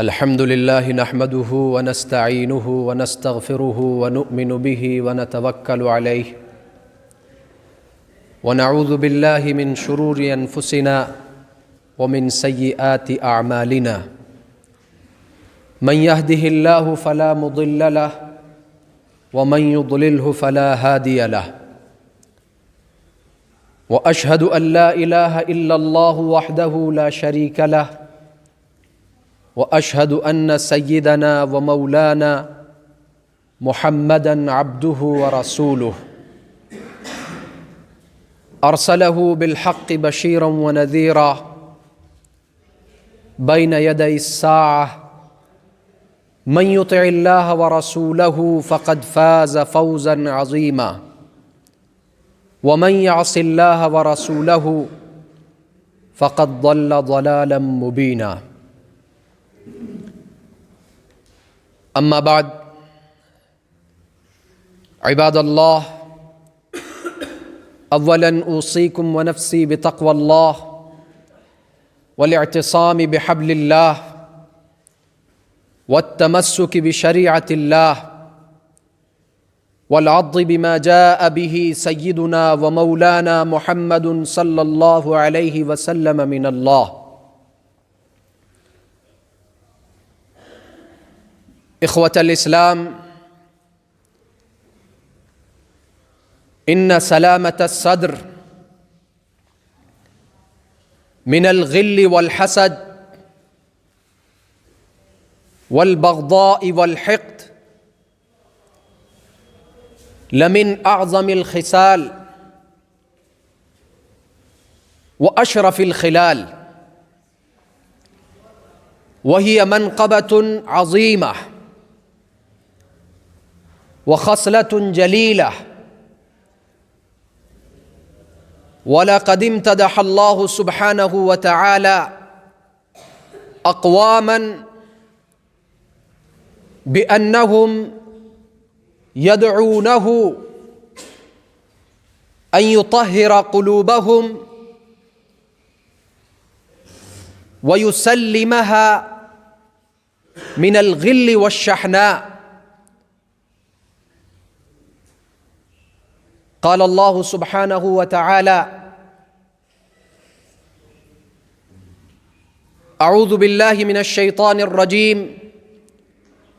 الحمد لله نحمده ونستعينه ونستغفره ونؤمن به ونتوكل عليه ونعوذ بالله من شرور أنفسنا ومن سيئات أعمالنا من يهده الله فلا مضل له ومن يضلله فلا هادي له وأشهد أن لا إله إلا الله وحده لا شريك له وأشهد أن سيدنا ومولانا محمدًا عبده ورسوله أرسله بالحق بشيرًا ونذيرًا بين يدي الساعة من يطع الله ورسوله فقد فاز فوزًا عظيمًا ومن يعص الله ورسوله فقد ضل ضلالا مبينا. أما بعد، عباد الله، أولا أوصيكم ونفسي بتقوى الله والاعتصام بحبل الله والتمسك بشريعة الله والعض بما جاء به سيدنا ومولانا محمد صلى الله عليه وسلم من الله. إخوة الإسلام، إن سلامة الصدر من الغل والحسد والبغضاء والحقد لمن أعظم الخصال وأشرف الخلال، وهي منقبة عظيمة وخصلة جليلة. ولقد امتدح الله سبحانه وتعالى أقواماً بأنهم يدعونه أن يطهر قلوبهم ويسلمها من الغل والشحناء. قال الله سبحانه وتعالى: أعوذ بالله من الشيطان الرجيم،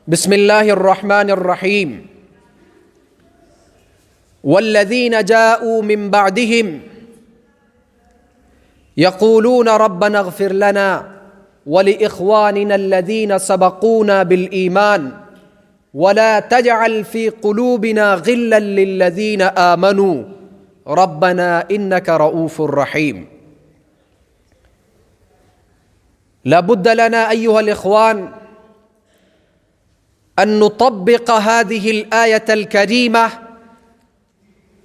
بسم الله الرحمن الرحيم. والذين جاءوا من بعدهم يقولون ربنا اغفر لنا ولإخواننا الذين سبقونا بالإيمان ولا تجعل في قلوبنا غلا للذين آمنوا ربنا إنك رؤوف رحيم. لابد لنا أيها الإخوان أن نطبق هذه الآية الكريمة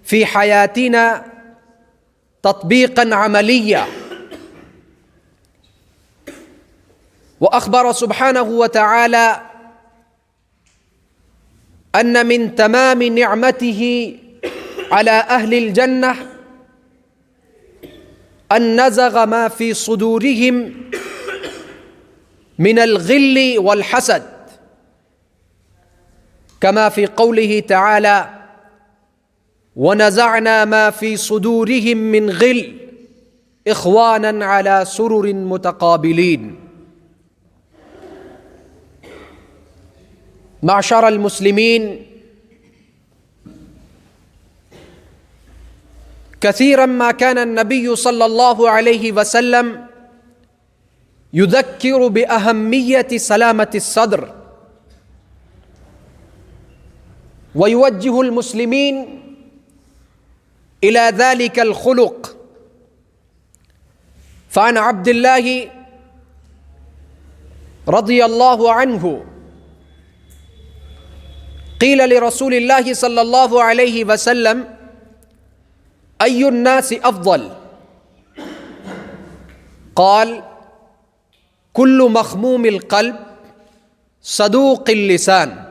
في حياتنا تطبيقا عمليا. وأخبر سبحانه وتعالى أن من تمام نعمته على أهل الجنة أن نزغ ما في صدورهم من الغل والحسد، كما في قوله تعالى: ونزعنا ما في صدورهم من غل إخوانا على سرر متقابلين. معشر المسلمين، كثيرا ما كان النبي صلى الله عليه وسلم يذكر بأهمية سلامة الصدر، ويوجه المسلمين إلى ذلك الخلق. فعن عبد الله رضي الله عنه قيل لرسول الله صلى الله عليه وسلم: أي الناس أفضل؟ قال: كل مخموم القلب صدوق اللسان.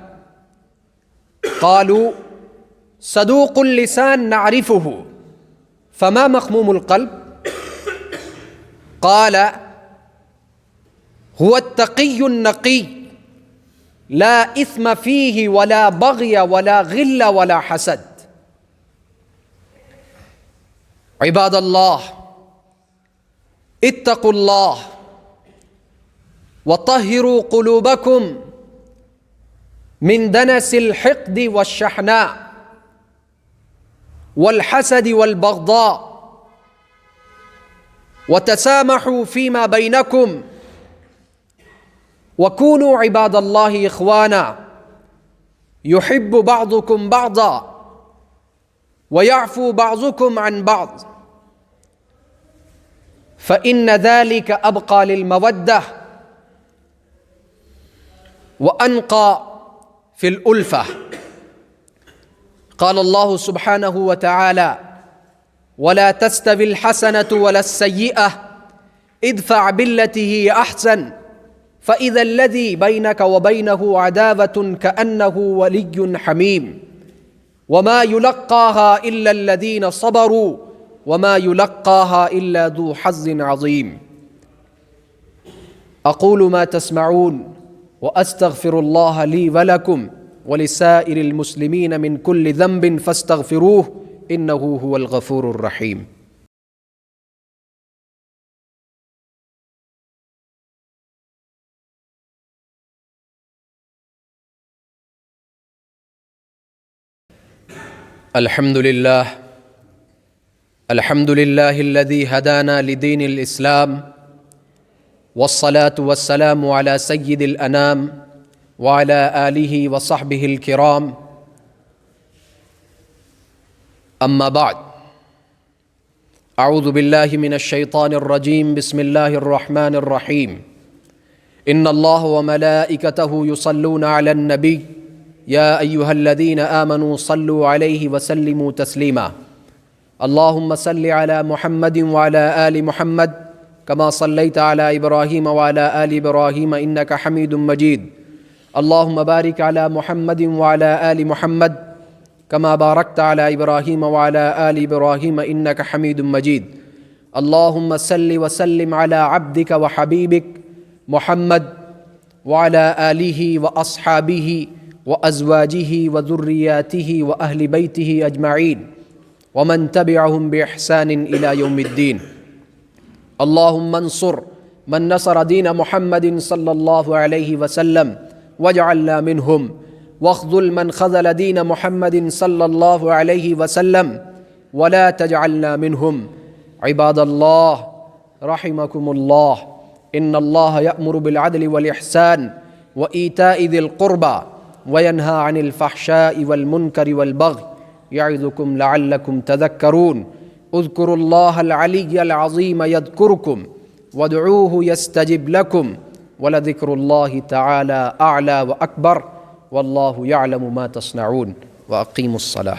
قالوا: صدوق اللسان نعرفه، فما مخموم القلب؟ قال: هو التقي النقي لا إثم فيه ولا بغي ولا غل ولا حسد. عباد الله، اتقوا الله وطهروا قلوبكم من دنس الحقد والشحناء والحسد والبغضاء، وتسامحوا فيما بينكم، وكونوا عباد الله إخوانا، يحب بعضكم بعضا ويعفو بعضكم عن بعض، فإن ذلك أبقى للمودة وأنقى في الألفة. قال الله سبحانه وتعالى: ولا تستوي الحسنة ولا السيئة ادفع بالتي هي أحسن فإذا الذي بينك وبينه عداوة كأنه ولي حميم وما يلقاها إلا الذين صبروا وما يلقاها إلا ذو حظ عظيم. أقول ما تسمعون وأستغفر الله لي ولكم ولسائر المسلمين من كل ذنب فاستغفروه إنه هو الغفور الرحيم. الحمد لله الذي هدانا لدين الإسلام، والصلاة والسلام على سيد الأنام وعلى آله وصحبه الكرام. أما بعد، أعوذ بالله من الشيطان الرجيم. بسم الله الرحمن الرحيم. إن الله وملائكته يصلون على النبي يا أيها الذين آمنوا صلوا عليه وسلموا تسليما. اللهم صل على محمد وعلى آل محمد كما صليت على إبراهيم وعلى آل إبراهيم إنك حميد مجيد. اللهم بارك على محمد وعلى آل محمد كما باركت على إبراهيم وعلى آل إبراهيم إنك حميد مجيد. اللهم صل وسلم على عبدك وحبيبك محمد وعلى آله وأصحابه وأزواجه وذرياته وأهل بيته أجمعين ومن تبعهم بإحسان إلى يوم الدين. اللهم انصر من نصر دين محمد صلى الله عليه وسلم واجعلنا منهم، واخذل من خذل دين محمد صلى الله عليه وسلم ولا تجعلنا منهم. عباد الله رحمكم الله، إن الله يأمر بالعدل والإحسان وإيتاء ذي القربى وينهى عن الفحشاء والمنكر والبغي يعظكم لعلكم تذكرون. اذكروا الله العلي العظيم يذكركم وادعوه يستجب لكم ولذكر الله تعالى أعلى وأكبر والله يعلم ما تصنعون. وأقيموا الصلاة.